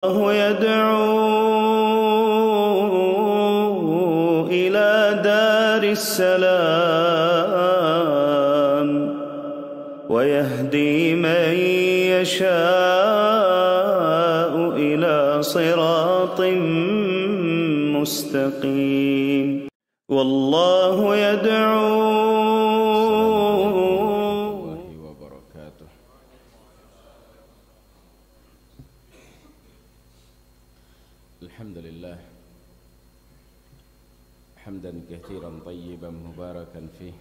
الله يدعو إلى دار السلام ويهدي من يشاء إلى صراط مستقيم والله يدعو الحمد لله حمدا كثيرا طيبا مباركا فيه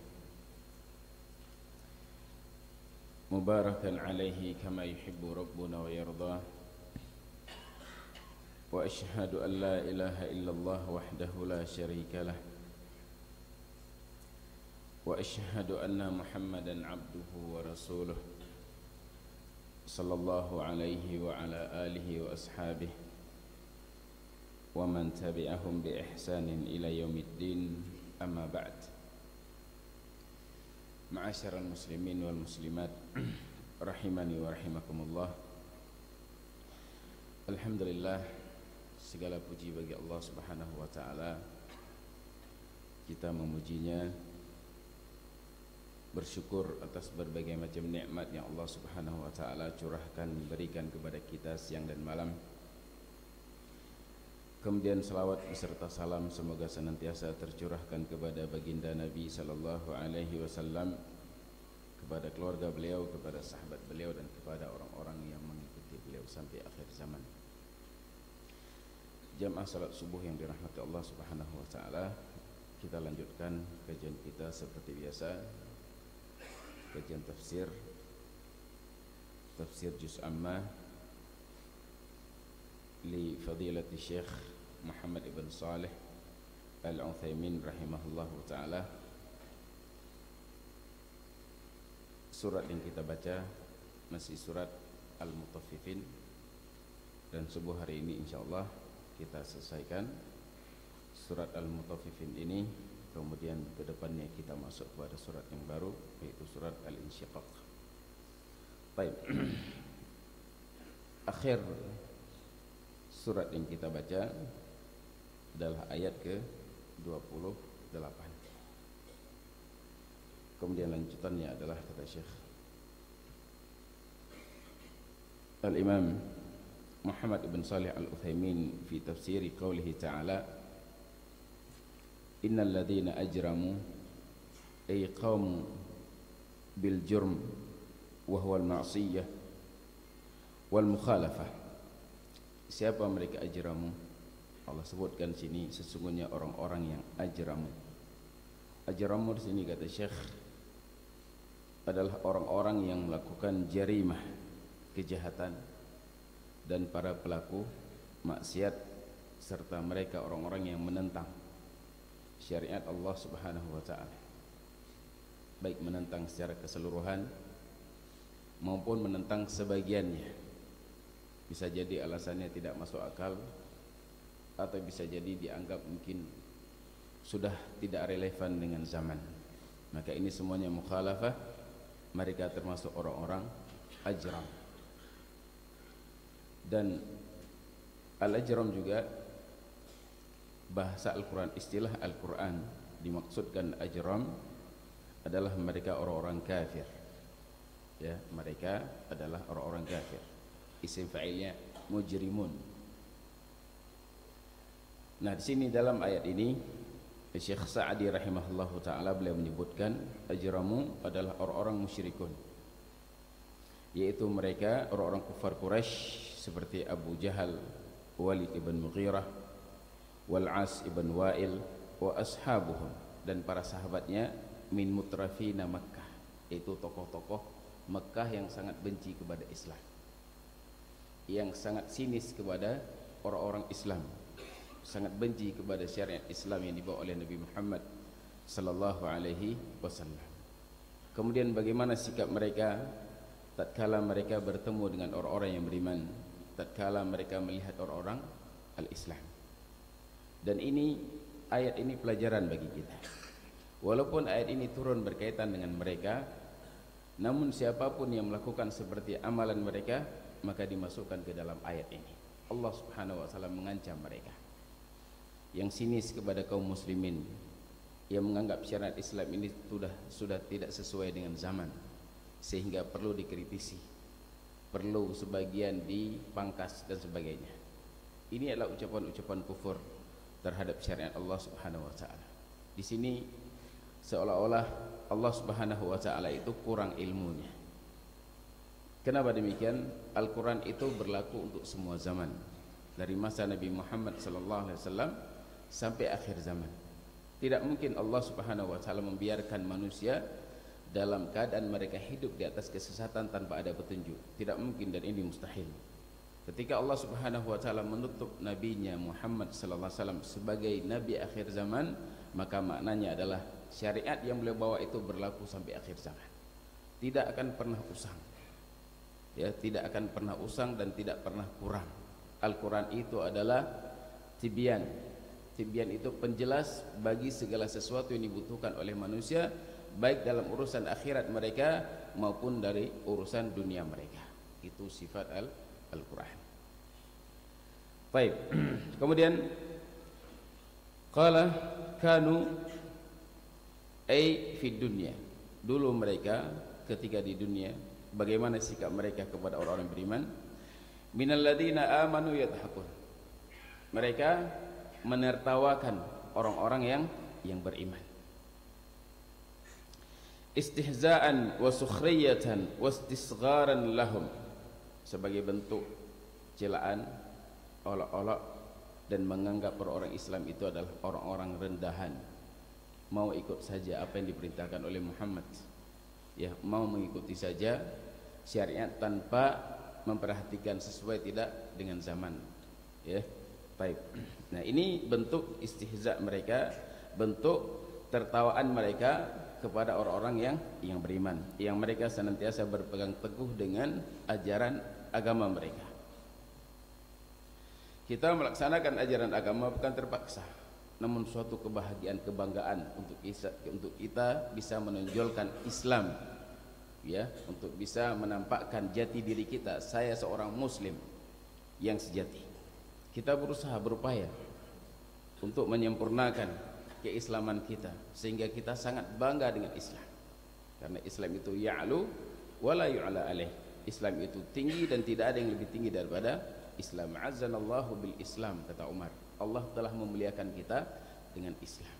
مباركا عليه كما يحب ربنا ويرضاه وأشهد أن لا إله إلا الله وحده لا شريك له وأشهد أن محمدا عبده ورسوله صلى الله عليه وعلى آله وأصحابه ومن تبعهم بإحسان إلى يوم الدين أما بعد معاشر المسلمين والمسلمات rahimani wa rahimakumullah. Alhamdulillah, segala puji bagi Allah Subhanahu wa taala. Kita memujinya, bersyukur atas berbagai macam nikmat yang Allah Subhanahu wa taala curahkan, berikan kepada kita siang dan malam. Kemudian salawat beserta salam semoga senantiasa tercurahkan kepada baginda Nabi sallallahu alaihi wasallam, kepada keluarga beliau, kepada sahabat beliau, dan kepada orang-orang yang mengikuti beliau sampai akhir zaman. Jamaah salat subuh yang dirahmati Allah Subhanahu wa taala, kita lanjutkan kajian kita seperti biasa, kajian tafsir juz amma li fadilati Syekh Muhammad ibn Salih Al-Utsaimin rahimahullahu ta'ala. Surat yang kita baca masih surat Al-Mutaffifin, dan subuh hari ini insyaallah kita selesaikan surat Al-Mutaffifin ini. Kemudian ke depannya kita masuk kepada surat yang baru, yaitu surat Al-Insyiqaq. Baik. Akhir surat yang kita baca adalah ayat ke-28. Kemudian lanjutannya adalah kata Syekh Al-Imam Muhammad ibn Salih Al-Utsaimin fi tafsiri qawlihi ta'ala, innal ladzina ajramu ay qamu bil jurm wa huwa al-ma'siyah wal mukhalafah. Siapa mereka ajramu? Allah sebutkan sini sesungguhnya orang-orang yang ajramu. Ajramu di sini kata Syekh adalah orang-orang yang melakukan jarimah, kejahatan, dan para pelaku maksiat, serta mereka orang-orang yang menentang syariat Allah Subhanahu wa taala, baik menentang secara keseluruhan maupun menentang sebagiannya. Bisa jadi alasannya tidak masuk akal, atau bisa jadi dianggap mungkin sudah tidak relevan dengan zaman. Maka ini semuanya mukhalafah, mereka termasuk orang-orang ajram. Dan al-ajram juga bahasa Al-Quran, istilah Al-Quran, dimaksudkan ajram adalah mereka orang-orang kafir. Ya, mereka adalah orang-orang kafir. Isim fa'ilnya mujrimun. Nah, di sini dalam ayat ini Syekh Sa'di rahimahullahu taala beliau menyebutkan ajramu adalah orang-orang musyrikun, yaitu mereka orang-orang kufar Quraisy seperti Abu Jahal, Walid ibn Mughirah, Wal As ibn Wa'il wa ashabuhum, dan para sahabatnya min mutrafina Makkah, yaitu tokoh-tokoh Makkah yang sangat benci kepada Islam, yang sangat sinis kepada orang-orang Islam, sangat benci kepada syariat Islam yang dibawa oleh Nabi Muhammad sallallahu alaihi wasallam. Kemudian bagaimana sikap mereka tatkala mereka bertemu dengan orang-orang yang beriman, tatkala mereka melihat orang-orang al-Islam. Dan ini, ayat ini pelajaran bagi kita. Walaupun ayat ini turun berkaitan dengan mereka, namun siapapun yang melakukan seperti amalan mereka, maka dimasukkan ke dalam ayat ini. Allah Subhanahu wa taala mengancam mereka. Yang sinis kepada kaum muslimin, yang menganggap syariat Islam ini sudah tidak sesuai dengan zaman, sehingga perlu dikritisi, perlu sebagian dipangkas dan sebagainya. Ini adalah ucapan-ucapan kufur terhadap syariat Allah Subhanahu wa taala. Di sini seolah-olah Allah Subhanahu wa taala itu kurang ilmunya. Kenapa demikian? Al-Quran itu berlaku untuk semua zaman, dari masa Nabi Muhammad SAW sampai akhir zaman. Tidak mungkin Allah Subhanahu wa taala membiarkan manusia dalam keadaan mereka hidup di atas kesesatan tanpa ada petunjuk. Tidak mungkin, dan ini mustahil. Ketika Allah Subhanahu wa taala menutup nabinya Muhammad sallallahu alaihi wasallam sebagai nabi akhir zaman, maka maknanya adalah syariat yang beliau bawa itu berlaku sampai akhir zaman. Tidak akan pernah usang. Ya, tidak akan pernah usang dan tidak pernah kurang. Al-Quran itu adalah tibyan. Tibyan itu penjelas bagi segala sesuatu yang dibutuhkan oleh manusia, baik dalam urusan akhirat mereka maupun dari urusan dunia mereka. Itu sifat Al-Quran. Baik. Kemudian qala kanu ay fi dunya. Dulu mereka ketika di dunia, bagaimana sikap mereka kepada orang-orang beriman? Minal ladina amanu yadhakun. Mereka menertawakan orang-orang yang beriman. Istihza'an wa sukhriyatan wa istisgharan lahum, sebagai bentuk celaan, olok-olok, dan menganggap orang-orang Islam itu adalah orang-orang rendahan, mau ikut saja apa yang diperintahkan oleh Muhammad. Ya, mau mengikuti saja syariat tanpa memperhatikan sesuai tidak dengan zaman. Ya, baik. Nah, ini bentuk istihza mereka, bentuk tertawaan mereka kepada orang-orang yang beriman, yang mereka senantiasa berpegang teguh dengan ajaran agama mereka. Kita melaksanakan ajaran agama bukan terpaksa, namun suatu kebahagiaan, kebanggaan untuk kita bisa menonjolkan Islam, ya, untuk bisa menampakkan jati diri kita. Saya seorang muslim yang sejati. Kita berusaha, berupaya untuk menyempurnakan keislaman kita, sehingga kita sangat bangga dengan Islam, karena Islam itu ya'lu wa la yu'la alaih. Islam itu tinggi dan tidak ada yang lebih tinggi daripada Islam. Azzanallahu bil Islam, kata Umar. Allah telah memuliakan kita dengan Islam.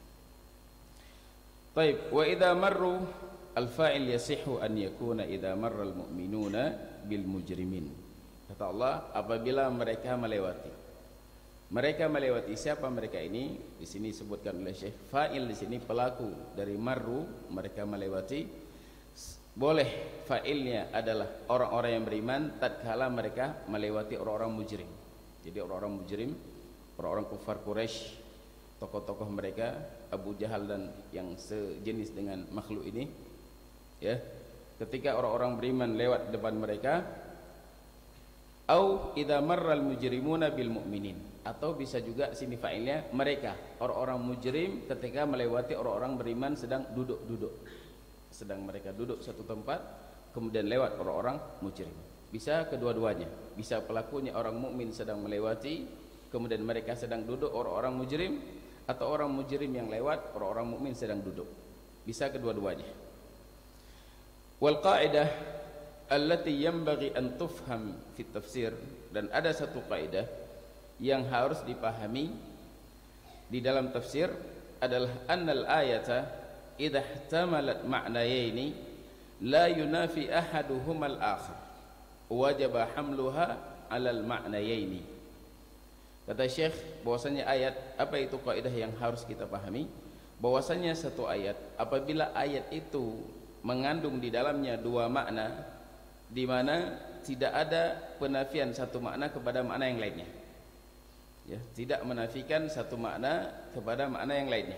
Taib, wa idza marru al-fa'il yasihu an yakuna idza marra al-mu'minuna bil mujrimin. Kata Allah, apabila mereka melewati. Mereka melewati, siapa mereka ini? Di sini disebutkan oleh Syekh, fa'il di sini pelaku dari marru, mereka melewati. Boleh fa'ilnya adalah orang-orang yang beriman tatkala mereka melewati orang-orang mujrim. Jadi orang-orang mujrim, orang-orang kufar Quraisy, tokoh-tokoh mereka, Abu Jahal dan yang sejenis dengan makhluk ini, ya, ketika orang-orang beriman lewat depan mereka, au idza marral mujrimuna bil mu'minin, atau bisa juga sini fa'ilnya mereka, orang-orang mujrim ketika melewati orang-orang beriman sedang duduk-duduk, sedang mereka duduk satu tempat, kemudian lewat orang-orang mujrim. Bisa kedua-duanya, bisa pelakunya orang mukmin sedang melewati, kemudian mereka sedang duduk orang-orang mujrim, atau orang mujrim yang lewat orang-orang mukmin sedang duduk. Bisa kedua-duanya. Wal qaidah allati yanbaghi an tufham fi tafsir, dan ada satu kaidah yang harus dipahami di dalam tafsir adalah annal ayata idza ihtamalat ma'nayaini la yunafi ahaduhuma al-akhar wajaba hamluha 'ala al-ma'nayaini. Kata Syekh bahwasanya ayat, apa itu kaidah yang harus kita pahami? Bahwasanya satu ayat, apabila ayat itu mengandung di dalamnya dua makna, di mana tidak ada penafian satu makna kepada makna yang lainnya, ya, tidak menafikan satu makna kepada makna yang lainnya,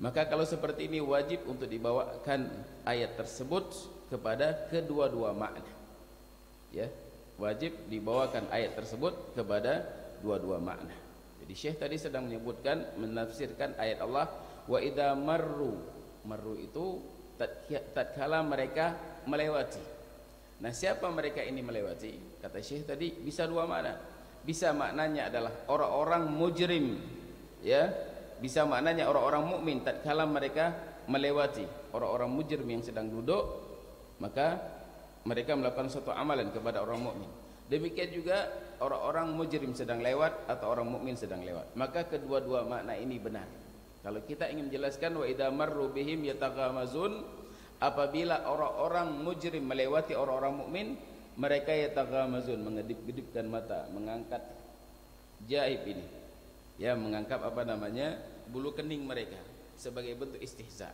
maka kalau seperti ini wajib untuk dibawakan ayat tersebut kepada kedua-dua makna, ya, wajib dibawakan ayat tersebut kepada dua-dua makna. Jadi Syekh tadi sedang menyebutkan, menafsirkan ayat Allah, wa idza marru, marru itu tatkala mereka melewati. Nah, siapa mereka ini melewati? Kata Syekh tadi bisa dua makna. bisa maknanya adalah orang-orang mujrim, ya, bisa maknanya orang-orang mukmin tatkala mereka melewati orang-orang mujrim yang sedang duduk, maka mereka melakukan suatu amalan kepada orang mukmin. Demikian juga orang-orang mujrim sedang lewat atau orang mukmin sedang lewat. Maka kedua-dua makna ini benar. Kalau kita ingin menjelaskan wa idza marru bihim yataghamazun, apabila orang-orang mujrim melewati orang-orang mukmin, mereka yataghamazun, mengedip-gedipkan mata, mengangkat jaib ini, ya, mengangkat apa namanya, bulu kening mereka sebagai bentuk istihza.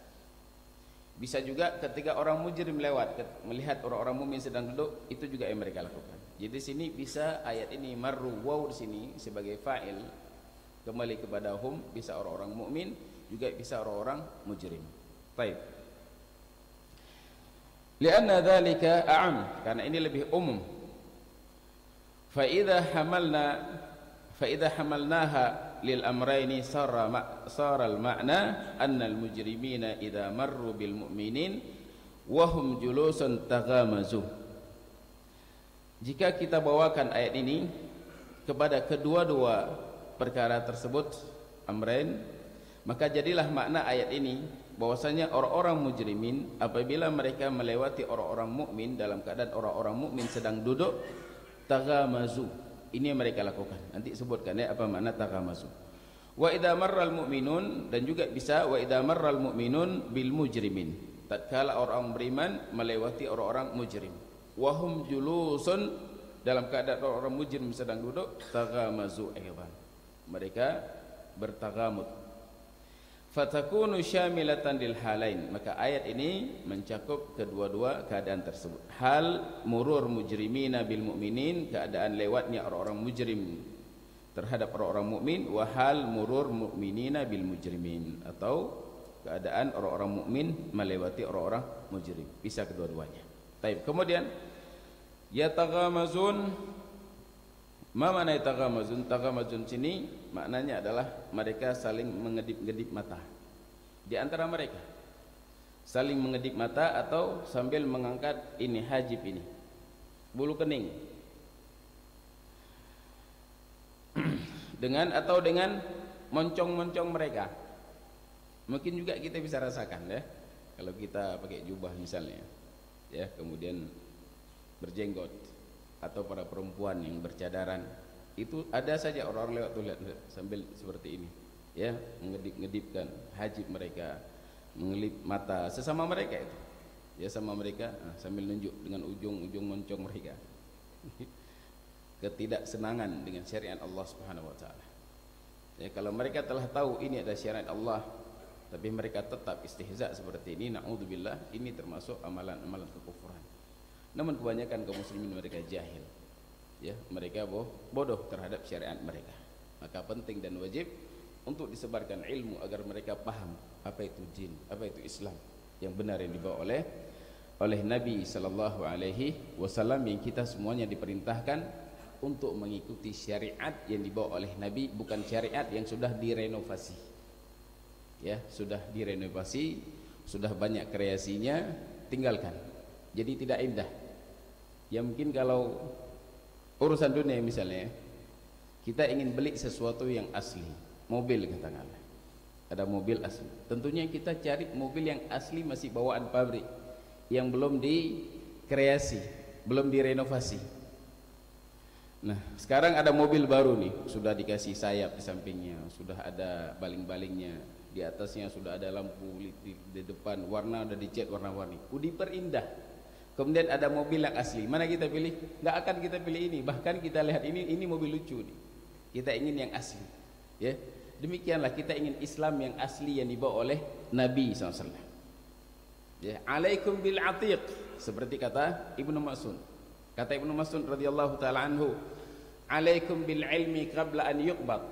Bisa juga ketika orang mujrim lewat melihat orang-orang mukmin sedang duduk, itu juga yang mereka lakukan. Jadi sini bisa ayat ini marru, waw di sini sebagai fa'il kembali kepada hum, bisa orang-orang mukmin, juga bisa orang-orang mujrim. Baik. Lianna dzalika a'am, karena ini lebih umum. Fa idza hamalnaha lil amrayni sara al ma'na anna al mujrimina idza marru bil mu'minin wa hum julusun taghamazu. Jika kita bawakan ayat ini kepada kedua-dua perkara tersebut, amrain, maka jadilah makna ayat ini bahwasanya orang-orang mujrimin apabila mereka melewati orang-orang mukmin dalam keadaan orang-orang mukmin sedang duduk, taghamazu, ini yang mereka lakukan. Nanti sebutkan ya apa makna taghamazu. Wa idza marral mu'minun, dan juga bisa wa idza marral mu'minun bil mujrimin, tatkala orang beriman melewati orang-orang mujrim, wa hum julusun, dalam keadaan orang-orang mujrim sedang duduk, taghamazu aidan, mereka bertaghamud. Fatakunu syamilatan lil halain, maka ayat ini mencakup kedua-dua keadaan tersebut. Hal murur mujrimina bil mu'minin, keadaan lewatnya orang-orang mujrim terhadap orang-orang mukmin, wa hal murur mu'minina bil mujrimin, atau keadaan orang-orang mukmin melewati orang-orang mujrim. Bisa kedua-duanya. Baik, kemudian yataghamazun, ma makna yataghamazun? Taghamazun sini maknanya adalah mereka saling mengedip-ngedip mata di antara mereka, saling mengedip mata atau sambil mengangkat ini hajib ini, bulu kening, dengan moncong-moncong mereka. Mungkin juga kita bisa rasakan ya, kalau kita pakai jubah misalnya, ya, kemudian berjenggot, atau para perempuan yang bercadaran, itu ada saja orang-orang lewat tuh lihat sambil seperti ini, ya, mengedip-ngedipkan hajib mereka, mengelip mata sesama mereka itu, ya, sama mereka sambil nunjuk dengan ujung-ujung moncong mereka. Ketidaksenangan dengan syariat Allah Subhanahu wa taala. Ya, kalau mereka telah tahu ini adalah syariat Allah, tapi mereka tetap istihza seperti ini, naudzubillah, ini termasuk amalan-amalan kekufuran. Namun kebanyakan kaum muslimin mereka jahil, ya, mereka bodoh terhadap syariat mereka. Maka penting dan wajib untuk disebarkan ilmu agar mereka paham apa itu jin, apa itu Islam yang benar yang dibawa oleh Nabi sallallahu alaihi wasallam, yang kita semuanya diperintahkan untuk mengikuti syariat yang dibawa oleh Nabi, bukan syariat yang sudah direnovasi. Ya, sudah direnovasi, sudah banyak kreasinya, tinggalkan. Jadi tidak indah. Ya, mungkin kalau urusan dunia misalnya, kita ingin beli sesuatu yang asli, mobil katakanlah, ada mobil asli, tentunya kita cari mobil yang asli, masih bawaan pabrik, yang belum dikreasi, belum direnovasi. Nah, sekarang ada mobil baru nih, sudah dikasih sayap di sampingnya, sudah ada baling-balingnya, di atasnya sudah ada lampu di depan, warna udah dicat warna-warni, diperindah. Kemudian ada mobil yang asli, mana kita pilih? Nggak akan kita pilih ini, bahkan kita lihat ini mobil lucu nih, kita ingin yang asli, ya. Demikianlah kita ingin Islam yang asli yang dibawa oleh Nabi SAW. Ya, alaikum bil atiq, seperti kata Ibnu Mas'ud. Kata Ibnu Mas'ud radhiyallahu taala anhu, alaikum bil ilmi qabla an yuqbad,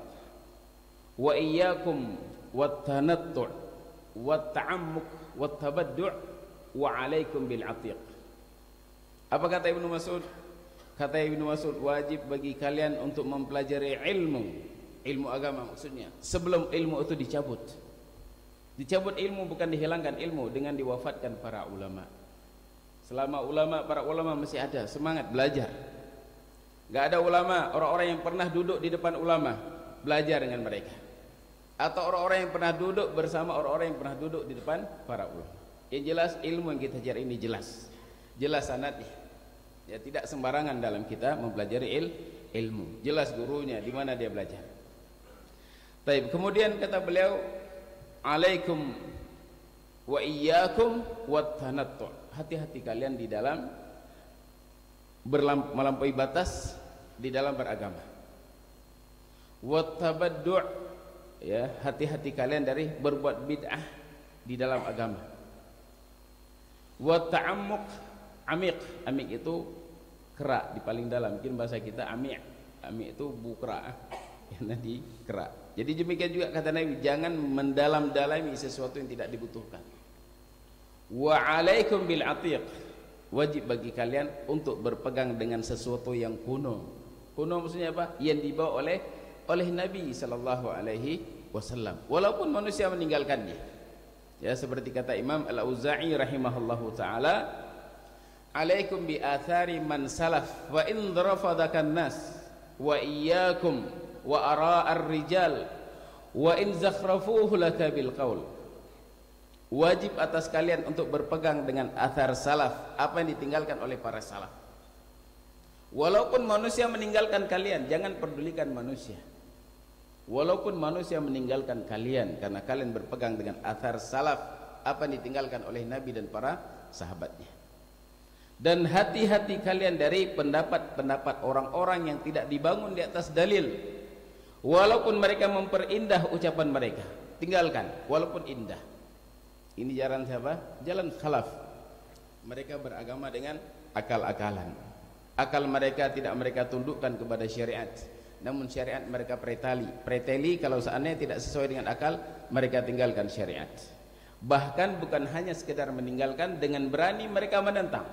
wa iyyakum wat tanattu' wat ta'ammuk wat tabaddu', wa alaikum bil atiq. Apa kata Ibnu Mas'ud? Kata Ibnu Mas'ud, wajib bagi kalian untuk mempelajari ilmu agama, maksudnya sebelum ilmu itu dicabut. Dicabut ilmu bukan dihilangkan ilmu dengan diwafatkan para ulama. Selama para ulama masih ada, semangat belajar. Nggak ada ulama, orang-orang yang pernah duduk di depan ulama belajar dengan mereka, atau orang-orang yang pernah duduk bersama orang-orang yang pernah duduk di depan para ulama. Yang jelas ilmu yang kita cari ini jelas sanadnya. Ya, tidak sembarangan dalam kita mempelajari ilmu. Jelas gurunya di mana dia belajar. Baik, kemudian kata beliau, alaikum wa iyyakum wat tanattu. Hati-hati kalian di dalam melampaui batas di dalam beragama. Wat tabaddu', ya, hati-hati kalian dari berbuat bid'ah di dalam agama. Wat ta'ammuq, amik itu kerak di paling dalam. Mungkin bahasa kita amik itu bukra, karena di kerak. Jadi demikian juga kata Nabi, jangan mendalam-dalami sesuatu yang tidak dibutuhkan. Wa alaikum bil atiq, wajib bagi kalian untuk berpegang dengan sesuatu yang kuno. Kuno maksudnya apa? Yang dibawa oleh Nabi sallallahu alaihi wasallam, walaupun manusia meninggalkannya. Ya, seperti kata Imam Al-Auza'i rahimahullahu taala, alaikum bi athari man salaf wa in rafadakan nas wa iyyakum wa ara'ar rijal wa in zakhrafuhu laka bil qaul. Wajib atas kalian untuk berpegang dengan athar salaf, apa yang ditinggalkan oleh para salaf. Walaupun manusia meninggalkan kalian, jangan pedulikan manusia. Walaupun manusia meninggalkan kalian, karena kalian berpegang dengan athar salaf, apa yang ditinggalkan oleh Nabi dan para sahabatnya. Dan hati-hati kalian dari pendapat-pendapat orang-orang yang tidak dibangun di atas dalil. Walaupun mereka memperindah ucapan mereka, tinggalkan walaupun indah. Ini jalan siapa? Jalan khalaf. Mereka beragama dengan akal-akalan. Akal mereka tidak mereka tundukkan kepada syariat, namun syariat mereka preteli. Kalau seandainya tidak sesuai dengan akal, mereka tinggalkan syariat. Bahkan bukan hanya sekedar meninggalkan, dengan berani mereka menentang.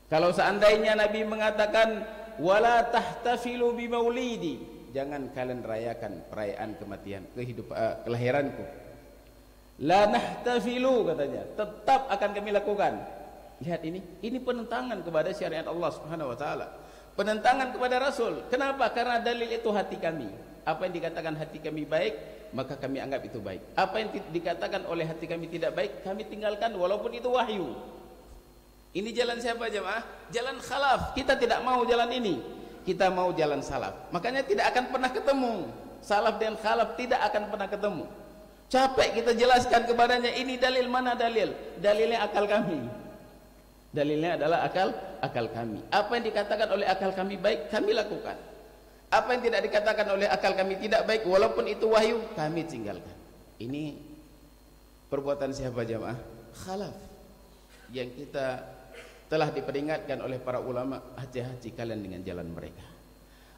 Kalau seandainya Nabi mengatakan wala tahtafilu bi maulidi, jangan kalian rayakan perayaan kematian, kelahiranku. La nahtafilu, katanya, tetap akan kami lakukan. Lihat ini penentangan kepada syariat Allah Subhanahu wa taala. Penentangan kepada Rasul. Kenapa? Karena dalil itu hati kami. Apa yang dikatakan hati kami baik, maka kami anggap itu baik. Apa yang dikatakan oleh hati kami tidak baik, kami tinggalkan walaupun itu wahyu. Ini jalan siapa jemaah? Jalan khalaf. Kita tidak mau jalan ini. Kita mau jalan salaf. Makanya tidak akan pernah ketemu. Salaf dan khalaf tidak akan pernah ketemu. Capek kita jelaskan kepadanya, ini dalil, mana dalil? Dalilnya akal kami. Dalilnya adalah akal kami. Apa yang dikatakan oleh akal kami baik, kami lakukan. Apa yang tidak dikatakan oleh akal kami tidak baik, walaupun itu wahyu, kami tinggalkan. Ini perbuatan siapa jamaah? Khalaf. Yang kita telah diperingatkan oleh para ulama, hati-hati kalian dengan jalan mereka.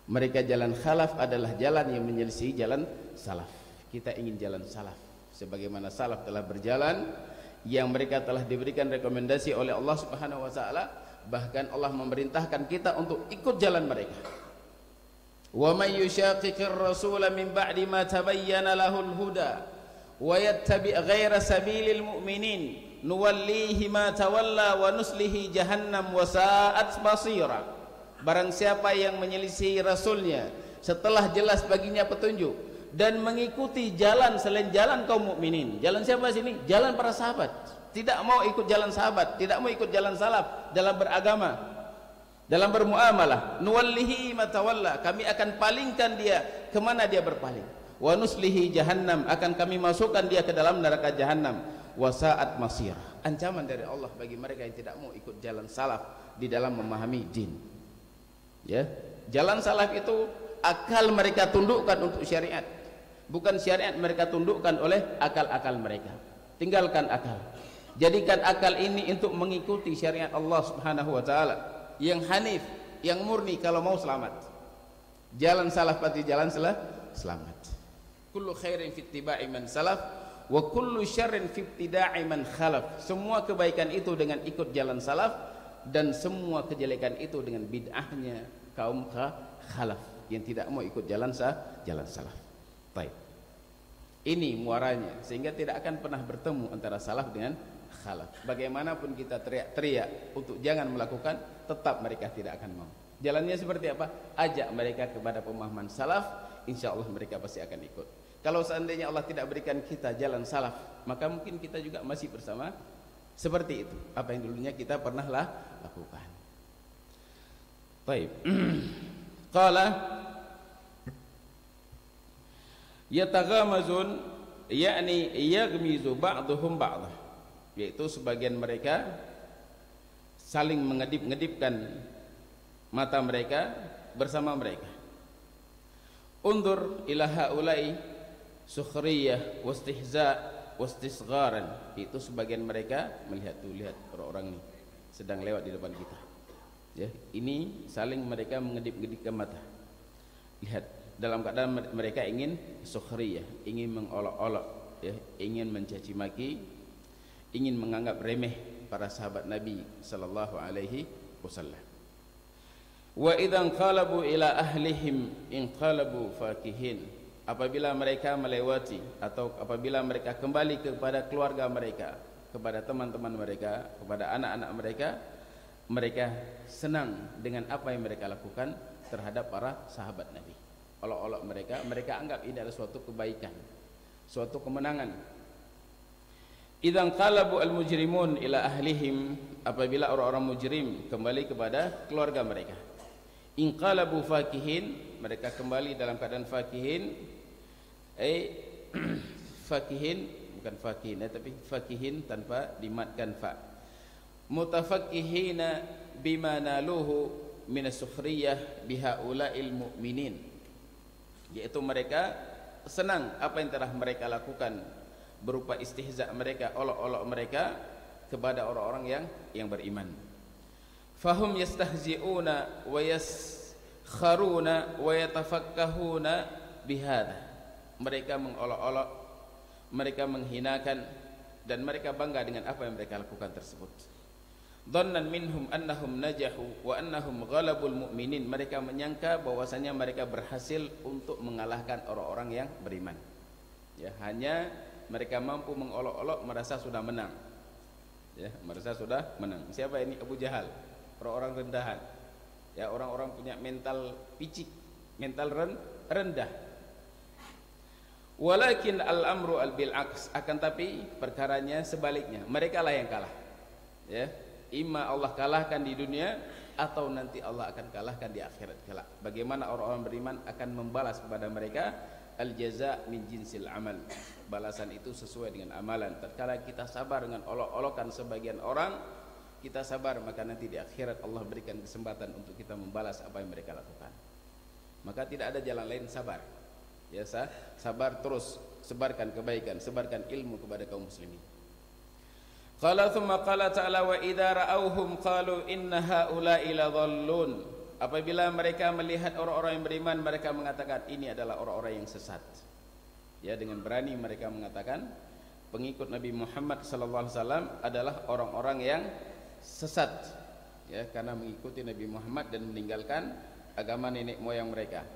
Mereka jalan khalaf adalah jalan yang menyelisih jalan salaf. Kita ingin jalan salaf, sebagaimana salaf telah berjalan, yang mereka telah diberikan rekomendasi oleh Allah Subhanahu wa taala. Bahkan Allah memerintahkan kita untuk ikut jalan mereka. Wa may yushaqiqir rasul min ba'di ma tabayyana lahul huda wa yattabi' ghaira sabilil mu'minin nuwallihi ma tawalla wa nuslihi jahannam wa sa'at masira. Barang siapa yang menyelisih rasulnya setelah jelas baginya petunjuk dan mengikuti jalan selain jalan kaum mukminin. Jalan siapa sini? Jalan para sahabat. Tidak mau ikut jalan sahabat, tidak mau ikut jalan salaf dalam beragama, dalam bermuamalah. Nuwallihi ma tawalla, kami akan palingkan dia kemana dia berpaling. Wa nuslihi jahannam, akan kami masukkan dia ke dalam neraka jahannam. Wa sa'at masir, ancaman dari Allah bagi mereka yang tidak mau ikut jalan salaf di dalam memahami din. Ya, jalan salaf itu akal mereka tundukkan untuk syariat, bukan syariat mereka tundukkan oleh akal-akal mereka. Tinggalkan akal, jadikan akal ini untuk mengikuti syariat Allah Subhanahu wa taala yang hanif, yang murni kalau mau selamat. Jalan salaf pasti jalan selamat. Kullu khairin fi ittiba'i man salaf wa kullu syarrin fi ibtida'i man khalaf. Semua kebaikan itu dengan ikut jalan salaf, dan semua kejelekan itu dengan bid'ahnya kaum khalaf yang tidak mau ikut jalan salaf. Baik. Ini muaranya, sehingga tidak akan pernah bertemu antara salaf dengan khalaf. Bagaimanapun kita teriak-teriak untuk jangan melakukan, tetap mereka tidak akan mau. Jalannya seperti apa? Ajak mereka kepada pemahaman salaf, insya Allah mereka pasti akan ikut. Kalau seandainya Allah tidak berikan kita jalan salaf, maka mungkin kita juga masih bersama seperti itu, apa yang dulunya kita pernah lakukan. Baik. Qala yataghamazun, yakni yaghmizu ba'dhum ba'dha, yaitu sebagian mereka saling mengedip-ngedipkan mata mereka bersama mereka. Undur ila haula'i sukhriyah wastihza wastisgharan, itu sebagian mereka melihat, tuh lihat orang-orang ini sedang lewat di depan kita, ya, ini saling mereka mengedip-ngedipkan mata. Lihat, dalam keadaan mereka ingin sukhriyah, ingin mengolok-olok, ya, ingin mencaci maki, ingin menganggap remeh para sahabat Nabi sallallahu alaihi wasallam. Wa idzan qalabu ila ahlihim inqalabu fakihin, apabila mereka melewati atau apabila mereka kembali kepada keluarga mereka, kepada teman-teman mereka, kepada anak-anak mereka, mereka senang dengan apa yang mereka lakukan terhadap para sahabat Nabi. Olok-olok mereka, mereka anggap ini adalah suatu kebaikan, suatu kemenangan. Idzan qalabu al-mujrimun ila ahlihim, apabila orang-orang mujrim kembali kepada keluarga mereka. Inqalabu fakihin, mereka kembali dalam keadaan fakihin. Fakihin, bukan fakihin, tapi fakihin tanpa dimatkan fa. Mutafakkihina bima naluhu minas sukhriyah bihaula'il mu'minin, yaitu mereka senang apa yang telah mereka lakukan berupa istihza mereka, olok-olok mereka kepada orang-orang yang beriman. Fahum yastahzi'una wa yaskharuna wa yatafakkahuna bihadha, mereka mengolok-olok, mereka menghinakan, dan mereka bangga dengan apa yang mereka lakukan tersebut. Dhannan minhum annahum najahu wa annahum ghalabul mu'minin, mereka menyangka bahwasanya mereka berhasil untuk mengalahkan orang-orang yang beriman. Ya, hanya mereka mampu mengolok-olok, merasa sudah menang. Ya, merasa sudah menang. Siapa ini? Abu Jahal, orang-orang rendahan. Ya, orang-orang punya mental picik, mental rendah. Walakin al-amru bil aks, akan tapi perkaranya sebaliknya, mereka lah yang kalah. Ya, imma Allah kalahkan di dunia atau nanti Allah akan kalahkan di akhirat kelak. Bagaimana orang-orang beriman akan membalas kepada mereka? Al jaza min jinsil amal, balasan itu sesuai dengan amalan. Tatkala kita sabar dengan olok-olokan sebagian orang, kita sabar, maka nanti di akhirat Allah berikan kesempatan untuk kita membalas apa yang mereka lakukan. Maka tidak ada jalan lain, sabar. Ya, sabar terus, sebarkan kebaikan, sebarkan ilmu kepada kaum muslimin. Qala thumma qala ta'ala wa idza ra'awhum qalu inna haula'i ladhallun, apabila mereka melihat orang-orang yang beriman, mereka mengatakan ini adalah orang-orang yang sesat. Ya, dengan berani mereka mengatakan pengikut Nabi Muhammad sallallahu alaihi wasallam adalah orang-orang yang sesat, ya, karena mengikuti Nabi Muhammad dan meninggalkan agama nenek moyang mereka.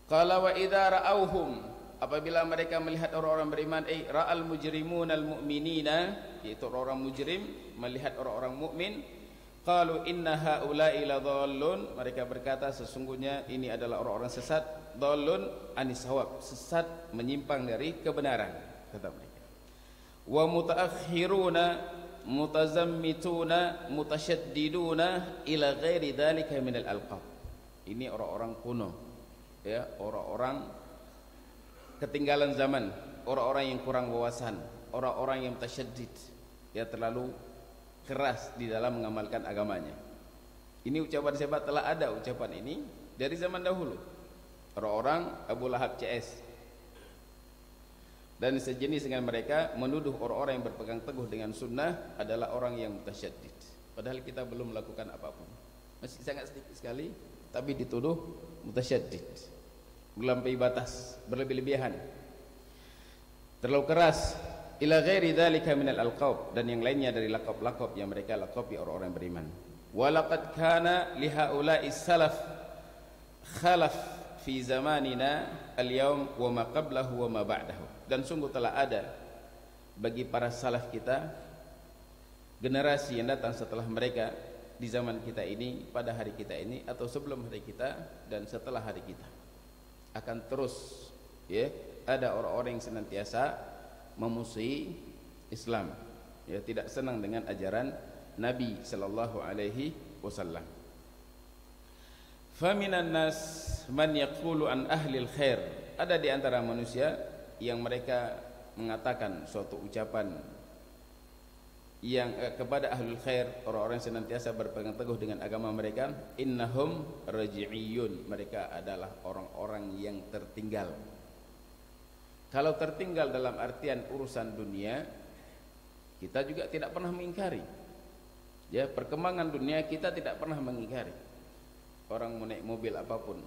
Qala wa idza ra'awhum, apabila mereka melihat orang-orang beriman, ra'al mujrimuna al mu'minina, yaitu orang-orang mujrim melihat orang-orang mukmin, qalu inna haula'i ladhallun, mereka berkata sesungguhnya ini adalah orang-orang sesat, dhallun anis sawab, sesat menyimpang dari kebenaran, kata mereka. Wa mutaakhiruna mutazammituna mutasyaddiduna ila ghairi dzalika minal alqab, ini orang-orang kuno, ya, orang-orang ketinggalan zaman, orang-orang yang kurang wawasan, orang-orang yang mutasyaddid, ya, terlalu keras di dalam mengamalkan agamanya. Ini ucapan siapa? Telah ada ucapan ini dari zaman dahulu, orang-orang Abu Lahab CS dan sejenis dengan mereka menuduh orang-orang yang berpegang teguh dengan sunnah adalah orang yang mutasyaddid, padahal kita belum melakukan apapun, masih sangat sedikit sekali, tapi dituduh mutasyaddid, melampaui batas, berlebih-lebihan, terlalu keras. Ila ghairi dzalika minal alqab, dan yang lainnya dari lakab-lakab yang mereka lakabi orang-orang beriman. Walaqad kana li haula'i salaf khalaf fi zamanina al-yawm wa ma qablahu wa ma ba'dahu, dan sungguh telah ada bagi para salaf kita generasi yang datang setelah mereka di zaman kita ini, pada hari kita ini, atau sebelum hari kita dan setelah hari kita. Akan terus ya ada orang-orang yang senantiasa memusuhi Islam, ya, tidak senang dengan ajaran Nabi sallallahu alaihi wasallam. Faminan nas man yaqulu an ahlil khair. Ada di antara manusia yang mereka mengatakan suatu ucapan yang kepada ahlul khair, orang-orang yang senantiasa berpegang teguh dengan agama mereka, innahum raji'iyun, mereka adalah orang-orang yang tertinggal. Kalau tertinggal dalam artian urusan dunia, kita juga tidak pernah mengingkari. Ya, perkembangan dunia kita tidak pernah mengingkari. Orang mau naik mobil apapun,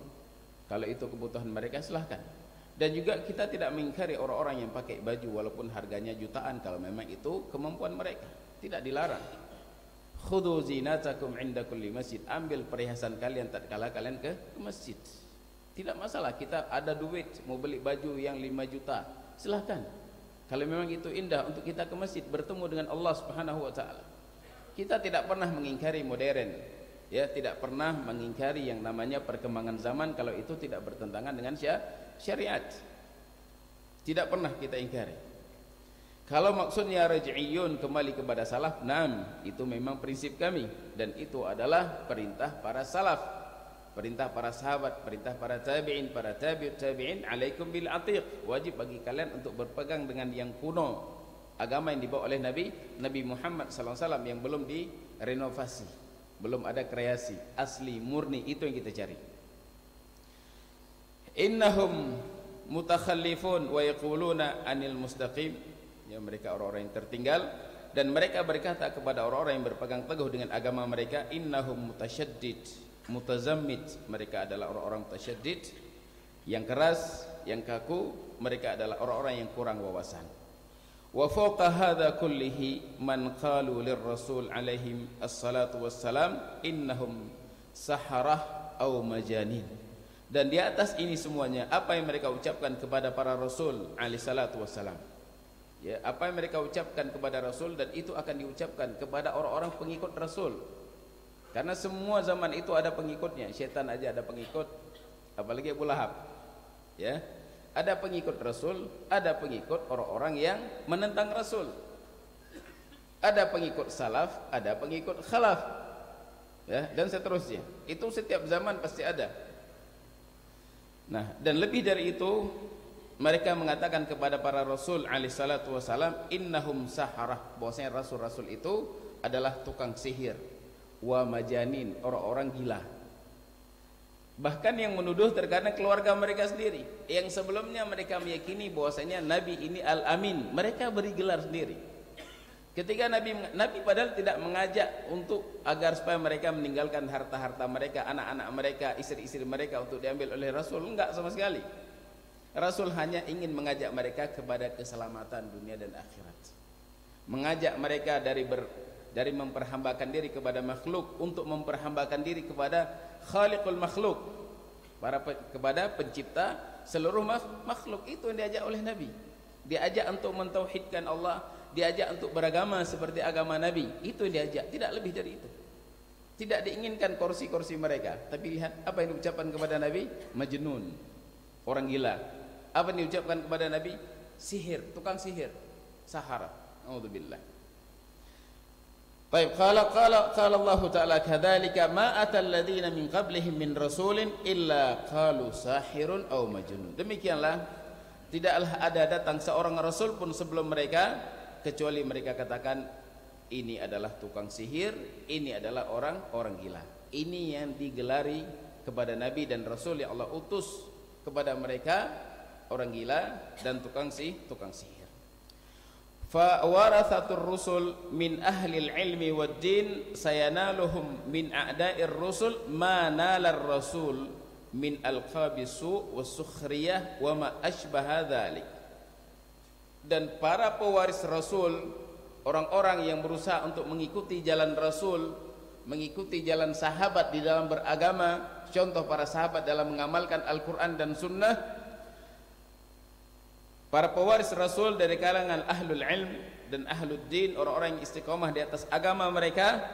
kalau itu kebutuhan mereka, silahkan. Dan juga kita tidak mengingkari orang-orang yang pakai baju walaupun harganya jutaan, kalau memang itu kemampuan mereka, tidak dilarang. Khudhu zinatakum inda kulli masjid, ambil perhiasan kalian tatkala kalian ke masjid. Tidak masalah, kita ada duit mau beli baju yang 5 juta, silahkan. Kalau memang itu indah untuk kita ke masjid bertemu dengan Allah Subhanahu wa taala. Kita tidak pernah mengingkari modern, ya, tidak pernah mengingkari yang namanya perkembangan zaman kalau itu tidak bertentangan dengan syariat. Tidak pernah kita ingkari. Kalau maksudnya raj'iyun, kembali kepada salaf, nam, itu memang prinsip kami, dan itu adalah perintah para salaf, perintah para sahabat, perintah para tabi'in, para tabi'ut tabi'in, alaikum bil atiq, wajib bagi kalian untuk berpegang dengan yang kuno, agama yang dibawa oleh Nabi Muhammad SAW yang belum direnovasi, belum ada kreasi, asli, murni, itu yang kita cari. Innahum mutakhallifun wa yaquluna anil mustaqim, ya, mereka orang-orang yang tertinggal, dan mereka berkata kepada orang-orang yang berpegang teguh dengan agama mereka, innahum mutasyaddid mutazammit, mereka adalah orang-orang mutasyaddid, yang keras, yang kaku, mereka adalah orang-orang yang kurang wawasan. Wa fawqa hadza kullihi man qalu lirrasul alaihim assalatu wassalam innahum saharah aw majanin. Dan di atas ini semuanya, apa yang mereka ucapkan kepada para rasul alaihi salatu wassalam, ya, apa yang mereka ucapkan kepada rasul, dan itu akan diucapkan kepada orang-orang pengikut rasul, karena semua zaman itu ada pengikutnya. Syaitan aja ada pengikut, apalagi Abu Lahab, ya. Ada pengikut rasul, ada pengikut orang-orang yang menentang rasul, ada pengikut salaf, ada pengikut khalaf, ya, dan seterusnya. Itu setiap zaman pasti ada. Nah, dan lebih dari itu, mereka mengatakan kepada para rasul alaihi salatu wasalam, innahum saharah, bahwasanya rasul-rasul itu adalah tukang sihir, wa majanin, orang-orang gila. Bahkan yang menuduh terkadang keluarga mereka sendiri, yang sebelumnya mereka meyakini bahwasanya Nabi ini Al-Amin, mereka beri gelar sendiri. Ketika Nabi padahal tidak mengajak untuk agar supaya mereka meninggalkan harta-harta mereka, anak-anak mereka, istri-istri mereka untuk diambil oleh Rasul, enggak sama sekali. Rasul hanya ingin mengajak mereka kepada keselamatan dunia dan akhirat, mengajak mereka dari memperhambakan diri kepada makhluk untuk memperhambakan diri kepada Khaliqul makhluk, kepada pencipta seluruh makhluk. Itu yang diajak oleh Nabi. Diajak untuk mentauhidkan Allah, diajak untuk beragama seperti agama Nabi. Itu yang diajak, tidak lebih dari itu. Tidak diinginkan kursi-kursi mereka, tapi lihat apa yang diucapkan kepada Nabi, majnun, orang gila. Apa yang diucapkan kepada Nabi, sihir, tukang sihir, sahara. A'udzubillah. Baik, qala Allah Ta'ala kadzalika ma atal ladzina min qablihim min rasulin illa qalu sahirun aw majnun. Demikianlah tidaklah ada datang seorang rasul pun sebelum mereka kecuali mereka katakan ini adalah tukang sihir, ini adalah orang gila. Ini yang digelari kepada nabi dan rasul yang Allah utus kepada mereka, orang gila dan tukang sihir. Fa warathatur rusul min ahli ilmi wad din sayanaluhum min a'da'ir rusul ma nalar rasul min alqabisu was-sukhriyah wa ma ashbaha dzalik. Dan para pewaris rasul, orang-orang yang berusaha untuk mengikuti jalan rasul, mengikuti jalan sahabat di dalam beragama, contoh para sahabat dalam mengamalkan Al-Quran dan Sunnah, para pewaris rasul dari kalangan ahlul ilm dan ahlul din, orang-orang yang istiqomah di atas agama mereka,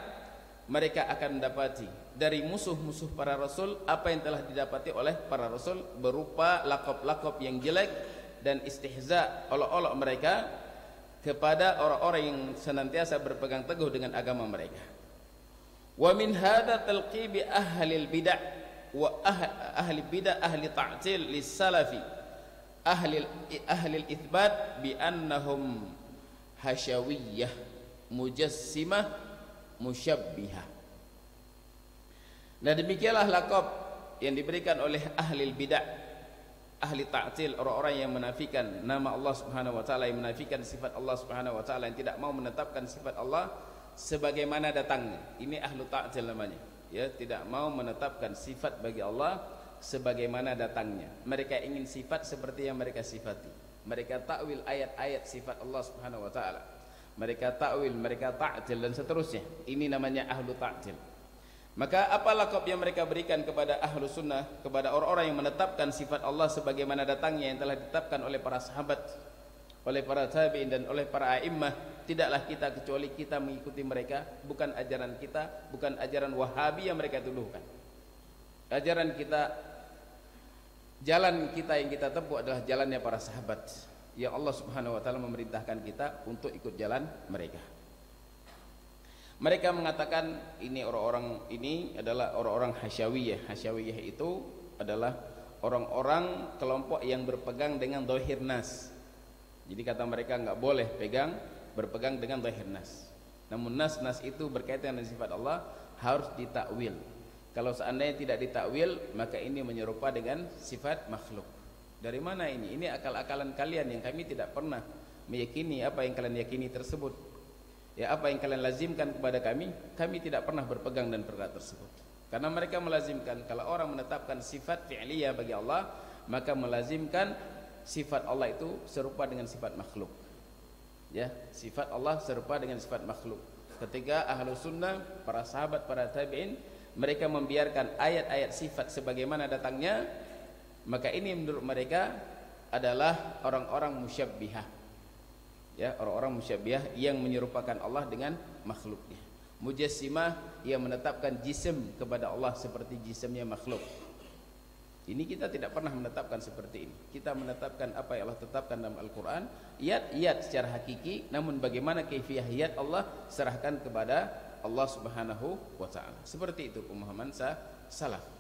mereka akan mendapati dari musuh-musuh para rasul apa yang telah didapati oleh para rasul berupa lakop-lakop yang jelek dan istihza olok-olok mereka kepada orang-orang yang senantiasa berpegang teguh dengan agama mereka. Wa min hadha talqibi ahli al-bid'ah wa ahli bid'ah ahli ta'til lis-salafi ahli al-itsbat bi annahum hasyawiyyah mujassimah musyabbihah. Nah, demikianlah lakop yang diberikan oleh ahli bidah, ahli ta'til, orang-orang yang menafikan nama Allah Subhanahu wa taala, yang menafikan sifat Allah Subhanahu wa taala, yang tidak mau menetapkan sifat Allah sebagaimana datangnya. Ini ahlu ta'til namanya, ya, tidak mau menetapkan sifat bagi Allah sebagaimana datangnya. Mereka ingin sifat seperti yang mereka sifati. Mereka takwil ayat-ayat sifat Allah Subhanahu wa taala. Mereka takwil, mereka ta'til dan seterusnya. Ini namanya ahlu ta'til. Maka apa lakop yang mereka berikan kepada ahlu sunnah, kepada orang-orang yang menetapkan sifat Allah sebagaimana datangnya yang telah ditetapkan oleh para sahabat, oleh para tabi'in dan oleh para a'immah? Tidaklah kita kecuali kita mengikuti mereka. Bukan ajaran kita, bukan ajaran Wahabi yang mereka tuduhkan. Ajaran kita, jalan kita yang kita tempuh adalah jalannya para sahabat, yang Allah Subhanahu wa taala memerintahkan kita untuk ikut jalan mereka. Mereka mengatakan ini orang-orang ini adalah orang-orang hasyawiyah. Hasyawiyah itu adalah orang-orang kelompok yang berpegang dengan dhahir nas. Jadi kata mereka enggak boleh berpegang dengan dhahir nas. Namun nas itu berkaitan dengan sifat Allah harus ditakwil. Kalau seandainya tidak ditakwil, maka ini menyerupa dengan sifat makhluk. Dari mana ini? Ini akal-akalan kalian yang kami tidak pernah meyakini apa yang kalian yakini tersebut. Ya, apa yang kalian lazimkan kepada kami tidak pernah berpegang dan perkara tersebut. Karena mereka melazimkan kalau orang menetapkan sifat fi'liyah bagi Allah, maka melazimkan sifat Allah itu serupa dengan sifat makhluk. Ya, sifat Allah serupa dengan sifat makhluk. Ketika ahlu sunnah, para sahabat, para tabi'in, mereka membiarkan ayat-ayat sifat sebagaimana datangnya, maka ini menurut mereka adalah orang-orang musyabbihah. Ya, orang-orang musyabbihah yang menyerupakan Allah dengan makhluknya. Mujassimah yang menetapkan jisim kepada Allah seperti jisimnya makhluk. Ini kita tidak pernah menetapkan seperti ini. Kita menetapkan apa yang Allah tetapkan dalam Al-Quran, iyat secara hakiki, namun bagaimana kaifiyah iyat Allah serahkan kepada Allah Subhanahu wa ta'ala. Seperti itu pemahaman salaf.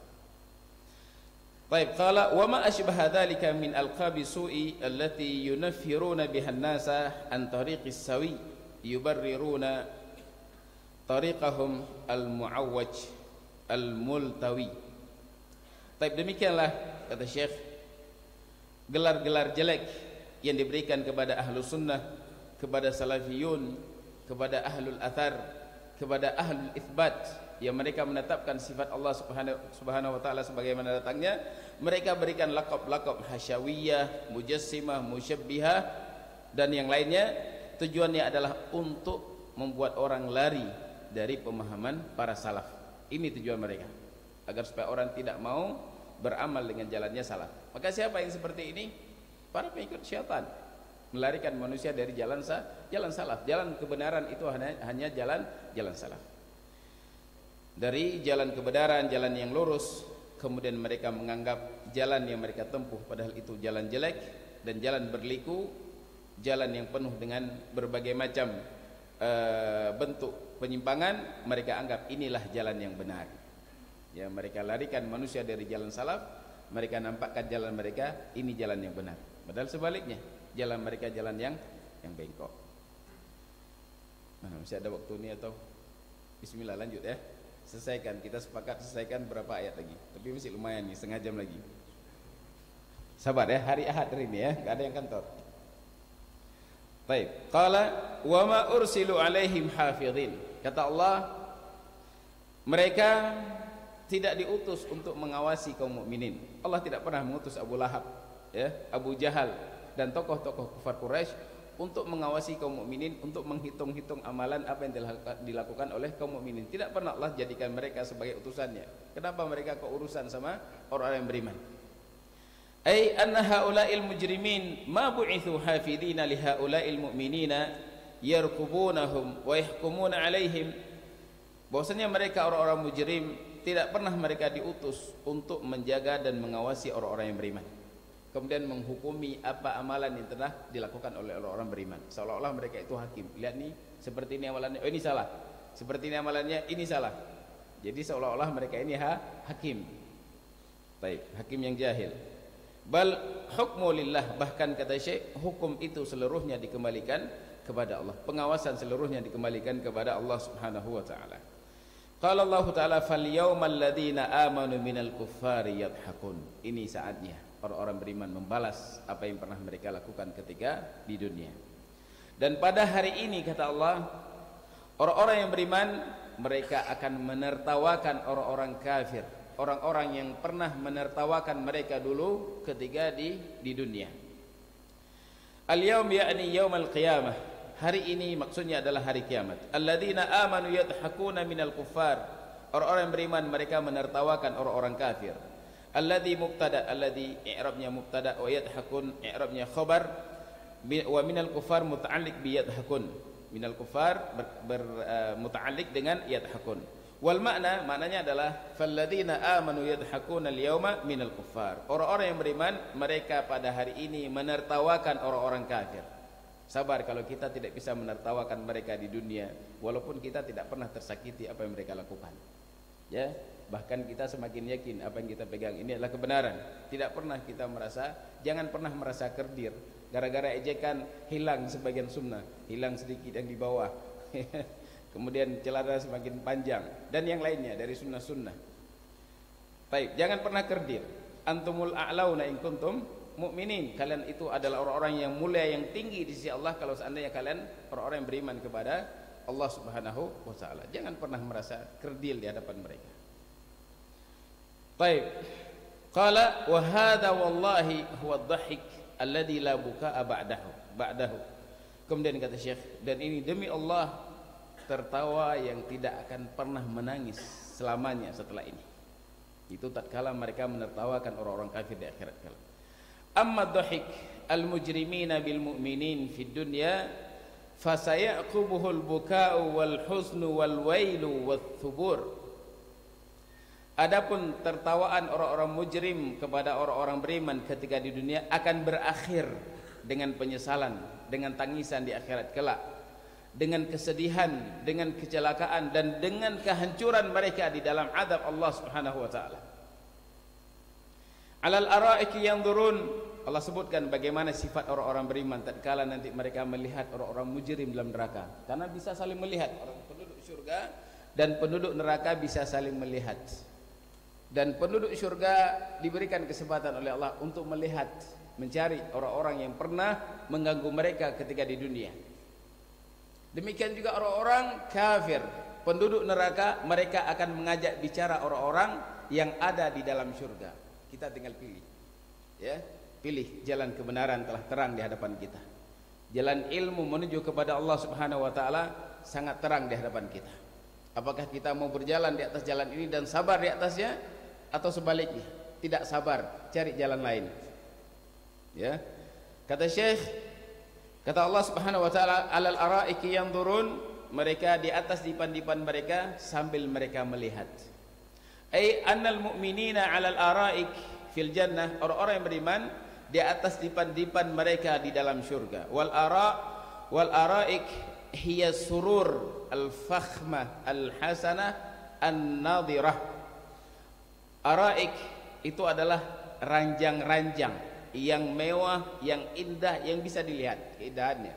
Baik, qala wa ma ashbaha dzalika min alqabi su'i allati yunaffiruna biha an-nasa an tariqis sawi yubarriruna tariqahum al-mu'awwaj al-multawi. Baik, demikianlah kata Syekh gelar-gelar jelek yang diberikan kepada ahlu sunnah, kepada salafiyun, kepada ahlul athar, kepada ahlul itsbat, yang mereka menetapkan sifat Allah Subhanahu wa taala sebagaimana datangnya. Mereka berikan lakop-lakop hasyawiyah, mujassimah, musyabbihah dan yang lainnya. Tujuannya adalah untuk membuat orang lari dari pemahaman para salaf. Ini tujuan mereka, agar supaya orang tidak mau beramal dengan jalannya salaf. Maka siapa yang seperti ini? Para pengikut syaitan, melarikan manusia dari jalan salaf. Jalan kebenaran itu hanya jalan salaf. Dari jalan kebenaran, jalan yang lurus, kemudian mereka menganggap jalan yang mereka tempuh padahal itu jalan jelek dan jalan berliku, jalan yang penuh dengan berbagai macam bentuk penyimpangan. Mereka anggap inilah jalan yang benar. Ya, mereka larikan manusia dari jalan salaf, mereka nampakkan jalan mereka ini jalan yang benar. Padahal sebaliknya, jalan mereka jalan yang bengkok. Nah, masih ada waktu ini atau bismillah lanjut ya. Selesaikan, kita sepakat selesaikan berapa ayat lagi. Tapi masih lumayan nih, setengah jam lagi. Sabar ya, hari Ahad hari ini ya, enggak ada yang kantor. Baik, qala wa ma ursilu alaihim hafizin. Kata Allah, mereka tidak diutus untuk mengawasi kaum mukminin. Allah tidak pernah mengutus Abu Lahab, ya, Abu Jahal dan tokoh-tokoh kufar Quraisy untuk mengawasi kaum mukminin, untuk menghitung-hitung amalan apa yang telah dilakukan oleh kaum mukminin. Tidak pernah Allah jadikan mereka sebagai utusannya. Kenapa mereka keurusan sama orang-orang yang beriman? Ai anna haula'il mujrimin ma bu'ithu hafidina li haula'il mu'minina yarqubunahum wa yahkumuna 'alaihim bahwasanya mereka orang-orang mujrim tidak pernah mereka diutus untuk menjaga dan mengawasi orang-orang yang beriman, kemudian menghukumi apa amalan yang telah dilakukan oleh orang-orang beriman, seolah-olah mereka itu hakim. Lihat nih, seperti ini amalannya, oh ini salah, seperti ini amalannya, ini salah. Jadi seolah-olah mereka ini hakim. Baik, hakim yang jahil. Bal hukmu lillah, bahkan kata Syekh, hukum itu seluruhnya dikembalikan kepada Allah, pengawasan seluruhnya dikembalikan kepada Allah Subhanahu wa taala. Qala Allah taala fal yaumal ladzina amanu minal kuffari yadhakun. Ini saatnya orang-orang beriman membalas apa yang pernah mereka lakukan ketika di dunia. Dan pada hari ini kata Allah, orang-orang yang beriman mereka akan menertawakan orang-orang kafir, orang-orang yang pernah menertawakan mereka dulu ketika di dunia. Al-yaum ya'ni yaumal qiyamah. Hari ini maksudnya adalah hari kiamat. Alladzina amanu yadhakuna minal kuffar. Orang-orang yang beriman mereka menertawakan orang-orang kafir. Alladzi mubtada, alladzi i'rabnya mubtada, wa yadhakun i'rabnya khabar, wa minal kuffar muta'alliq bi yadhakun. Minal kuffar muta'alliq dengan yadhakun. Wal maknanya adalah falladzina amanu yadhakuna al-yauma minal kuffar. Orang-orang yang beriman mereka pada hari ini menertawakan orang-orang kafir. Sabar kalau kita tidak bisa menertawakan mereka di dunia, walaupun kita tidak pernah tersakiti apa yang mereka lakukan. Ya, bahkan kita semakin yakin apa yang kita pegang ini adalah kebenaran. Tidak pernah kita merasa, jangan pernah merasa kerdir gara-gara ejekan hilang sebagian sunnah, hilang sedikit yang di bawah. Kemudian celana semakin panjang dan yang lainnya dari sunnah-sunnah. Baik, jangan pernah kerdir. Antumul a'launa in kuntum mukminin. Kalian itu adalah orang-orang yang mulia, yang tinggi di sisi Allah kalau seandainya kalian orang-orang yang beriman kepada Allah Subhanahu wa taala. Jangan pernah merasa kerdil di hadapan mereka. Baik. Qala wa hadha wallahi huwa ad-dhahik alladhi la bukaa ba'dahu. Kemudian kata Syekh, dan ini demi Allah tertawa yang tidak akan pernah menangis selamanya setelah ini. Itu tatkala mereka menertawakan orang-orang kafir di akhirat kelak. Amma dhahik al-mujrimina bil mu'minin fid dunya fasayaqubuhul buka'u wal huznu wal wailu wath thubur. Adapun tertawaan orang-orang mujrim kepada orang-orang beriman ketika di dunia akan berakhir dengan penyesalan, dengan tangisan di akhirat kelak, dengan kesedihan, dengan kecelakaan dan dengan kehancuran mereka di dalam azab Allah Subhanahu wa taala. Alal araiki yanzurun. Allah sebutkan bagaimana sifat orang-orang beriman tatkala nanti mereka melihat orang-orang mujrim dalam neraka. Karena bisa saling melihat, orang penduduk surga dan penduduk neraka bisa saling melihat. Dan penduduk surga diberikan kesempatan oleh Allah untuk melihat, mencari orang-orang yang pernah mengganggu mereka ketika di dunia. Demikian juga orang-orang kafir, penduduk neraka, mereka akan mengajak bicara orang-orang yang ada di dalam surga. Kita tinggal pilih, ya, pilih jalan kebenaran telah terang di hadapan kita. Jalan ilmu menuju kepada Allah Subhanahu wa taala sangat terang di hadapan kita. Apakah kita mau berjalan di atas jalan ini dan sabar di atasnya, atau sebaliknya tidak sabar cari jalan lain? Ya, kata Syekh, kata Allah Subhanahu wa taala, alal araiki yanzurun, mereka di atas dipan-dipan mereka sambil mereka melihat. Ai annal mu'minina 'alal araik fil jannah, orang-orang yang beriman di atas dipan-dipan mereka di dalam surga. Wal araik hiya surur al fakhmah al hasanah an nadhirah. Araik itu adalah ranjang-ranjang yang mewah, yang indah, yang bisa dilihat keindahannya.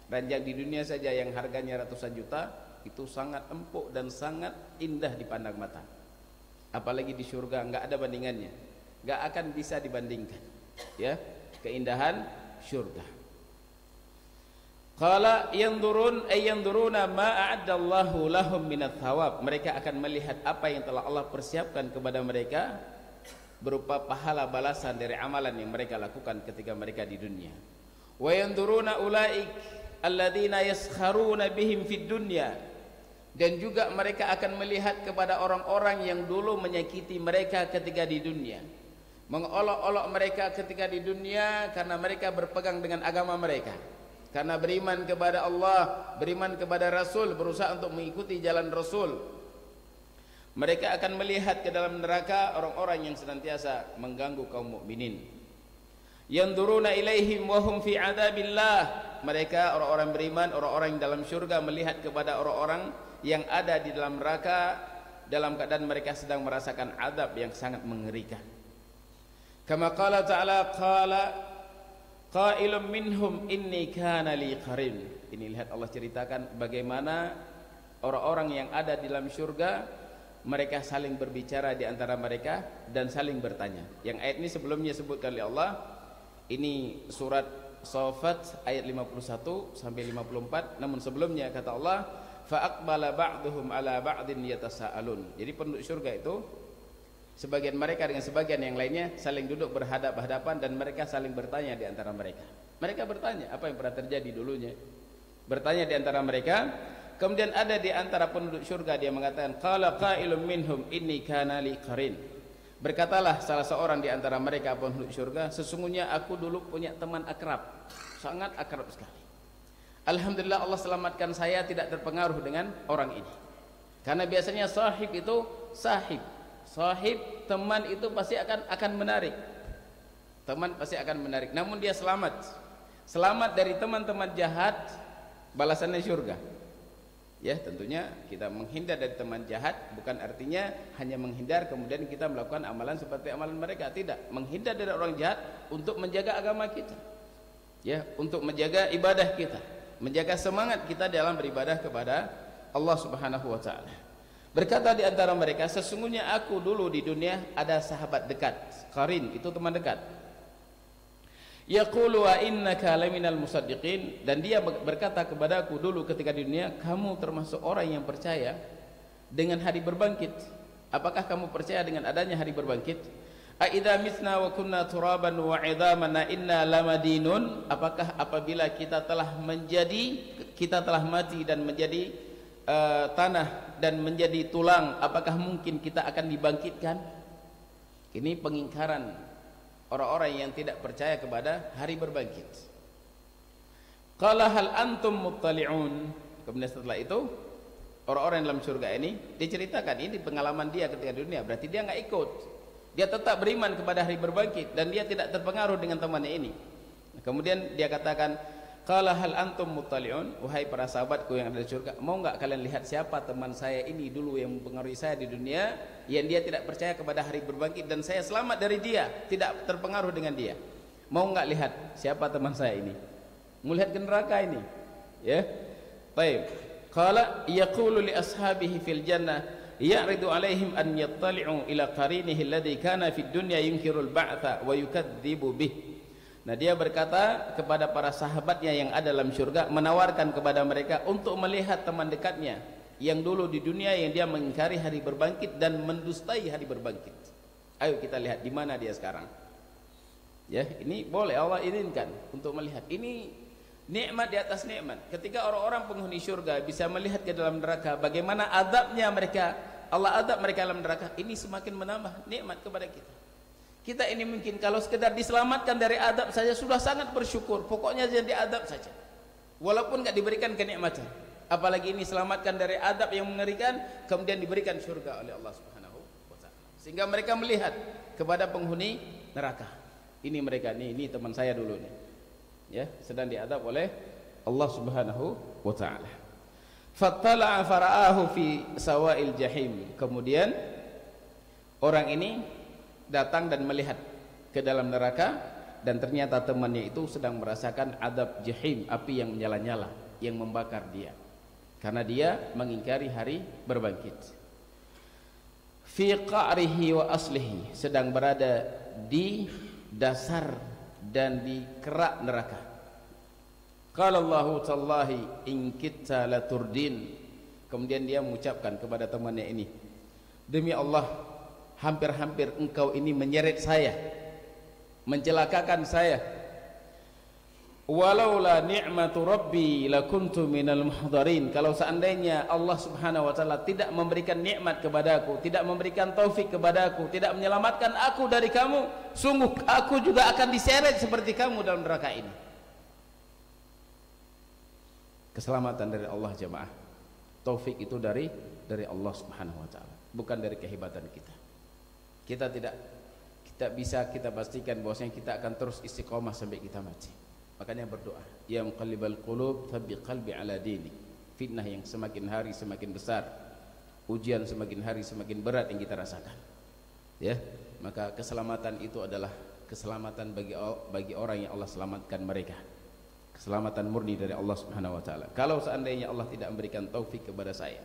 Ranjang di dunia saja yang harganya ratusan juta itu sangat empuk dan sangat indah dipandang mata. Apalagi di surga enggak ada bandingannya, enggak akan bisa dibandingkan, ya, keindahan surga. Qala yanzurun ay yanzuruna ma a'addallahu lahum minat thawab. Mereka akan melihat apa yang telah Allah persiapkan kepada mereka berupa pahala balasan dari amalan yang mereka lakukan ketika mereka di dunia. Wa yanzuruna ulaik alladzina yaskharuna bihim fid dunya. Dan juga mereka akan melihat kepada orang-orang yang dulu menyakiti mereka ketika di dunia, mengolok-olok mereka ketika di dunia karena mereka berpegang dengan agama mereka, karena beriman kepada Allah, beriman kepada Rasul, berusaha untuk mengikuti jalan Rasul. Mereka akan melihat ke dalam neraka orang-orang yang senantiasa mengganggu kaum mukminin. Yanzuruna ilaihim wa hum fi adzabillah. Mereka orang-orang beriman, orang-orang yang dalam syurga melihat kepada orang-orang yang ada di dalam neraka dalam keadaan mereka sedang merasakan azab yang sangat mengerikan. Kama qala ta'ala qala qailum minhum inni kana li qarin. Ini lihat Allah ceritakan bagaimana orang-orang yang ada di dalam syurga mereka saling berbicara di antara mereka dan saling bertanya. Yang ayat ini sebelumnya sebutkan oleh Allah. Ini surat Shafat ayat 51 sampai 54. Namun sebelumnya kata Allah, fa aqbala ba'dhum ala ba'din yatasaalun. Jadi penduduk surga itu sebagian mereka dengan sebagian yang lainnya saling duduk berhadap-hadapan dan mereka saling bertanya di antara mereka. Mereka bertanya apa yang pernah terjadi dulunya. Bertanya di antara mereka. Kemudian ada di antara penduduk surga dia mengatakan, qala qailum minhum inni kana li qarin. Berkatalah salah seorang di antara mereka penduduk surga, sesungguhnya aku dulu punya teman akrab, sangat akrab sekali. Alhamdulillah Allah selamatkan saya tidak terpengaruh dengan orang ini. Karena biasanya sahib itu sahib, teman itu pasti akan menarik. Teman pasti akan menarik. Namun dia selamat dari teman-teman jahat, balasannya surga. Ya, tentunya kita menghindar dari teman jahat bukan artinya hanya menghindar kemudian kita melakukan amalan seperti amalan mereka. Tidak, menghindar dari orang jahat untuk menjaga agama kita. Ya, untuk menjaga ibadah kita, menjaga semangat kita dalam beribadah kepada Allah Subhanahu wa taala. Berkata di antara mereka, sesungguhnya aku dulu di dunia ada sahabat dekat. Qarin itu teman dekat. Yaqulu wa innaka laminal musaddiqin, dan dia berkata kepadaku dulu ketika di dunia, kamu termasuk orang yang percaya dengan hari berbangkit. Apakah kamu percaya dengan adanya hari berbangkit? A idza mitna wa kunna turaban wa 'idhaman inna lamadinun. Apakah apabila kita telah mati dan menjadi tanah dan menjadi tulang, apakah mungkin kita akan dibangkitkan? Ini pengingkaran orang-orang yang tidak percaya kepada hari berbangkit. Qala hal antum muttali'un. Kemudian setelah itu orang-orang dalam surga ini diceritakan ini pengalaman dia ketika di dunia. Berarti dia nggak ikut. Dia tetap beriman kepada hari berbangkit dan dia tidak terpengaruh dengan temannya ini. Kemudian dia katakan, qala hal antum muttali'un. Wahai para sahabatku yang ada di surga, mau nggak kalian lihat siapa teman saya ini dulu yang mempengaruhi saya di dunia, yang dia tidak percaya kepada hari berbangkit dan saya selamat dari dia, tidak terpengaruh dengan dia. Mau nggak lihat siapa teman saya ini? Melihat ke neraka ini, ya. Baik. Qala yaqulu li ashabihi fil jannah ya'ridu alaihim an yattali'u ila qarinihi alladhi kana fid dunya yunkirul ba'tha wa yukadzibu bih. Nah, dia berkata kepada para sahabatnya yang ada dalam surga, menawarkan kepada mereka untuk melihat teman dekatnya yang dulu di dunia yang dia mengingkari hari berbangkit dan mendustai hari berbangkit. Ayo kita lihat di mana dia sekarang. Ya, ini boleh Allah izinkan untuk melihat. Ini nikmat di atas nikmat. Ketika orang-orang penghuni surga bisa melihat ke dalam neraka, bagaimana azabnya mereka, Allah azab mereka dalam neraka, ini semakin menambah nikmat kepada kita. Kita ini mungkin kalau sekedar diselamatkan dari adab saja sudah sangat bersyukur. Pokoknya jangan diadab saja, walaupun nggak diberikan kenikmatan. Apalagi ini selamatkan dari adab yang mengerikan, kemudian diberikan surga oleh Allah Subhanahu wa taala. Sehingga mereka melihat kepada penghuni neraka. Ini mereka ini teman saya dulu nih. Ya, sedang diadab oleh Allah Subhanahu wa taala. Fattala'a fara'ahu fi sawa'il jahim. Kemudian orang ini datang dan melihat ke dalam neraka dan ternyata temannya itu sedang merasakan adab jahim, api yang menyala-nyala yang membakar dia karena dia mengingkari hari berbangkit. Fi qa'rihi wa aslihi, sedang berada di dasar dan di kerak neraka. Qala Allahu tallahi in kitta laturdin. Kemudian dia mengucapkan kepada temannya ini, demi Allah, hampir-hampir engkau ini menyeret saya, mencelakakan saya. Walaula ni'matu rabbi lakuntu minal muhdarin. Kalau seandainya Allah Subhanahu wa taala tidak memberikan nikmat kepadaku, tidak memberikan taufik kepadaku, tidak menyelamatkan aku dari kamu, sungguh aku juga akan diseret seperti kamu dalam neraka ini. Keselamatan dari Allah jemaah. Taufik itu dari Allah Subhanahu wa taala. bukan dari kehebatan kita. Kita bisa kita pastikan bahwasanya kita akan terus istiqomah sampai kita mati. Makanya berdoa, ya muqallibal qulub tsabbit qalbi ala dinik. Fitnah yang semakin hari semakin besar, ujian semakin hari semakin berat yang kita rasakan. Ya, maka keselamatan itu adalah keselamatan bagi orang yang Allah selamatkan mereka. Keselamatan murni dari Allah Subhanahu wa taala. Kalau seandainya Allah tidak memberikan taufik kepada saya,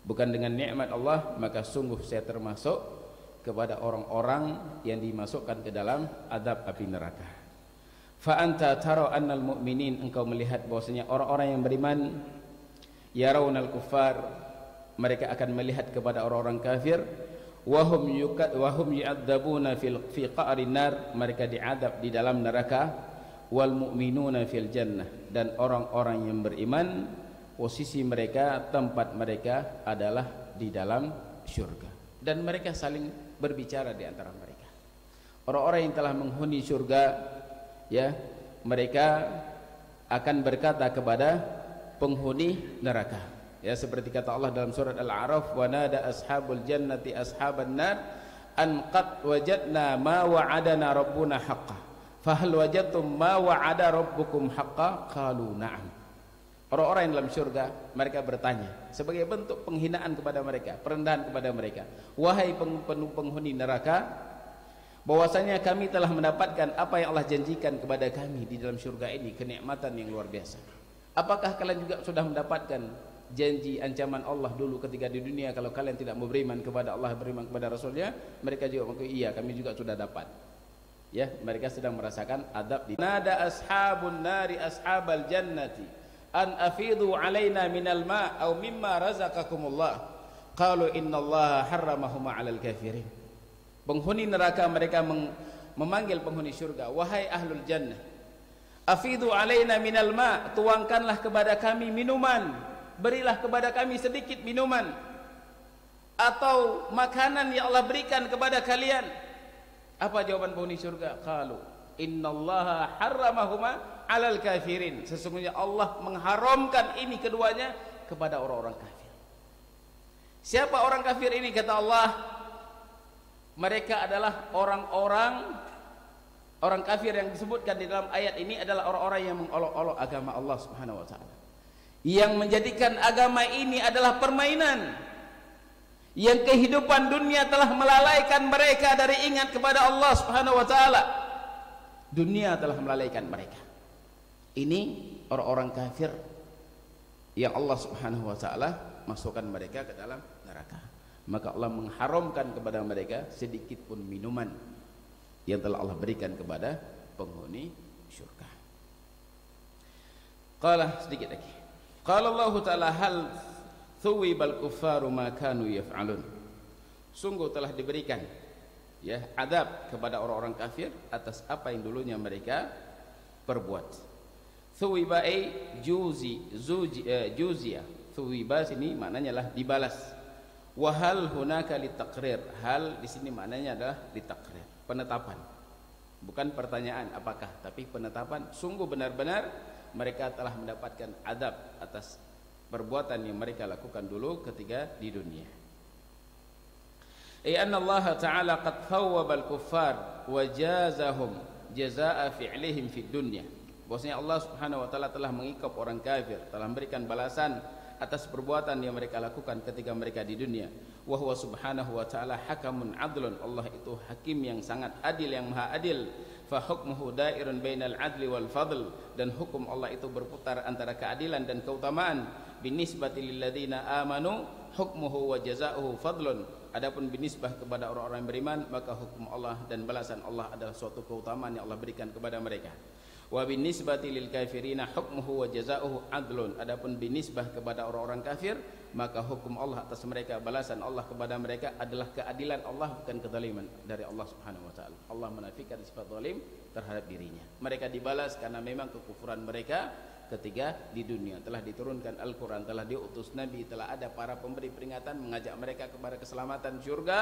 bukan dengan nikmat Allah, maka sungguh saya termasuk kepada orang-orang yang dimasukkan ke dalam adab api neraka. Fa anta tara annal mu'minin, engkau melihat bahwasanya orang-orang yang beriman yarawnal kuffar, mereka akan melihat kepada orang-orang kafir, wahum yu'adzabuna fi qa'rin nar, mereka diadab di dalam neraka, wal mu'minuna fil jannah, dan orang-orang yang beriman posisi mereka, tempat mereka adalah di dalam syurga, dan mereka saling berbicara di antara mereka. Orang-orang yang telah menghuni syurga, ya, mereka akan berkata kepada penghuni neraka, ya, seperti kata Allah dalam surat Al-A'raf, wa nada ashabul jannati ashaban nar an qad wajadna ma wa'adana rabbuna haqqan fahal wajadtum ma wa'ada rabbukum haqqan qalu na'am. Orang-orang yang dalam syurga, mereka bertanya sebagai bentuk penghinaan kepada mereka, perendahan kepada mereka, wahai penghuni neraka, bahwasanya kami telah mendapatkan apa yang Allah janjikan kepada kami di dalam syurga ini, kenikmatan yang luar biasa. Apakah kalian juga sudah mendapatkan janji ancaman Allah dulu ketika di dunia, kalau kalian tidak mau beriman kepada Allah, beriman kepada Rasulnya? Mereka juga mengaku, iya, kami juga sudah dapat. Ya, mereka sedang merasakan adab di nada ashabun nari ashabal jannati an afidu alaina minal ma' aw mimma razaqakumullah qalu innallaha harramahuma 'alal kafirin. Penghuni neraka mereka memanggil penghuni surga, wahai ahlul jannah, afidu alaina minal ma', tuangkanlah kepada kami minuman, berilah kepada kami sedikit minuman atau makanan yang Allah berikan kepada kalian. Apa jawaban penghuni surga? Qalu innallaha harramahuma 'alal kafirin, sesungguhnya Allah mengharamkan ini keduanya kepada orang-orang kafir. Siapa orang kafir ini? Kata Allah, mereka adalah orang kafir yang disebutkan di dalam ayat ini adalah orang-orang yang mengolok-olok agama Allah Subhanahu wa taala, yang menjadikan agama ini adalah permainan, yang kehidupan dunia telah melalaikan mereka dari ingat kepada Allah Subhanahu wa taala. Dunia telah melalaikan mereka. Ini orang-orang kafir yang Allah Subhanahu wa taala masukkan mereka ke dalam neraka. Maka Allah mengharamkan kepada mereka sedikit pun minuman yang telah Allah berikan kepada penghuni syurga. Qala, sedikit lagi. Qala Allah taala, hal thuwibal kuffaru ma kanu yaf'alun. Sungguh telah diberikan, ya, adab kepada orang-orang kafir atas apa yang dulunya mereka perbuat. Thuwiba juzia. Thuwiba sini maknanya adalah dibalas. Wahal hunaka litaqrir. Hal di sini maknanya adalah litaqrir, penetapan. Bukan pertanyaan apakah, tapi penetapan. Sungguh benar-benar mereka telah mendapatkan adab atas perbuatan yang mereka lakukan dulu ketika di dunia. Anna Allah Ta'ala qad thawwabal kuffar wa jazahum jazaa'a fi'lihim fid dunya. Bahwasanya Allah Subhanahu wa taala telah mengikap orang kafir, telah memberikan balasan atas perbuatan yang mereka lakukan ketika mereka di dunia. Wa huwa subhanahu wa ta'ala hakamun adlun. Allah itu hakim yang sangat adil, yang maha adil. Fa hukmuhu dairun bainal adli wal fadl, dan hukum Allah itu berputar antara keadilan dan keutamaan. Binisbati lil ladzina amanu hukmuhu wa jazaohu fadlun. Adapun binisbah kepada orang-orang yang beriman, maka hukum Allah dan balasan Allah adalah suatu keutamaan yang Allah berikan kepada mereka. Wa binisbati lil kafirina hukmuhu wa jazaohu adlun. Adapun binisbah kepada orang-orang kafir, maka hukum Allah atas mereka, balasan Allah kepada mereka adalah keadilan Allah, bukan kezaliman dari Allah Subhanahu wa taala. Allah menafikan sifat zalim terhadap dirinya. Mereka dibalas karena memang kekufuran mereka ketika di dunia. Telah diturunkan Al-Qur'an, telah diutus nabi, telah ada para pemberi peringatan mengajak mereka kepada keselamatan surga,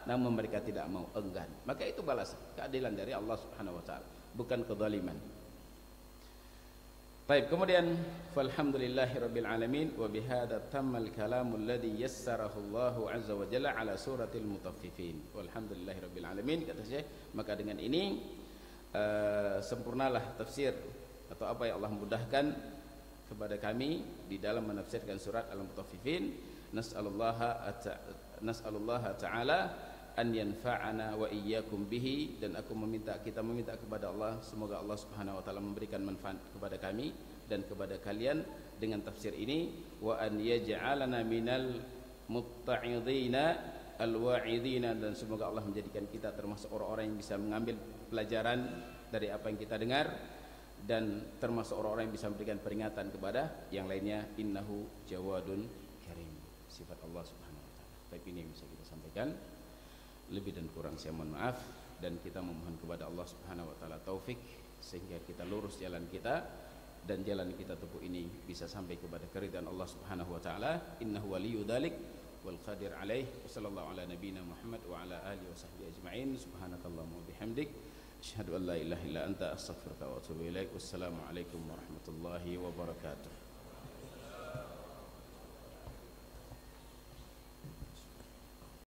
namun mereka tidak mau, enggan. Maka itu balasan, keadilan dari Allah Subhanahu wa taala, bukan kezaliman. Baik, kemudian falhamdulillahirabbil alamin wa bihadza tammal kalamul ladzi yassarahu Allahu azza wa jalla ala suratil mutaffifin. Walhamdulillahirabbil alamin, kata Syekh, maka dengan ini sempurnalah tafsir atau apa yang Allah mudahkan kepada kami di dalam menafsirkan surat Al-Mutaffifin. Nas'alullaha ta'ala an yanfa'ana wa iyyakum bihi, dan kita meminta kepada Allah semoga Allah Subhanahu wa taala memberikan manfaat kepada kami dan kepada kalian dengan tafsir ini, wa an yaj'alana minal mutta'idina al-wa'idina, dan semoga Allah menjadikan kita termasuk orang-orang yang bisa mengambil pelajaran dari apa yang kita dengar dan termasuk orang-orang yang bisa memberikan peringatan kepada yang lainnya. Innahu jawadun karim, sifat Allah Subhanahu wa taala. Baik, ini yang bisa kita sampaikan. Lebih dan kurang saya mohon maaf, dan kita memohon kepada Allah Subhanahu wa taala taufik sehingga kita lurus jalan kita dan jalan kita tempuh ini bisa sampai kepada keridhaan Allah Subhanahu wa taala. Innahu waliyyu dzalik wal qadir alaih. Wassallallahu ala nabiyyina Muhammad wa ala alihi wa sahbihi ajma'in. Subhanakallahumma wa bihamdik asyhadu an la ilaha illa anta astaghfiruka wa atubu ilaik. Wassalamu alaikum warahmatullahi wabarakatuh.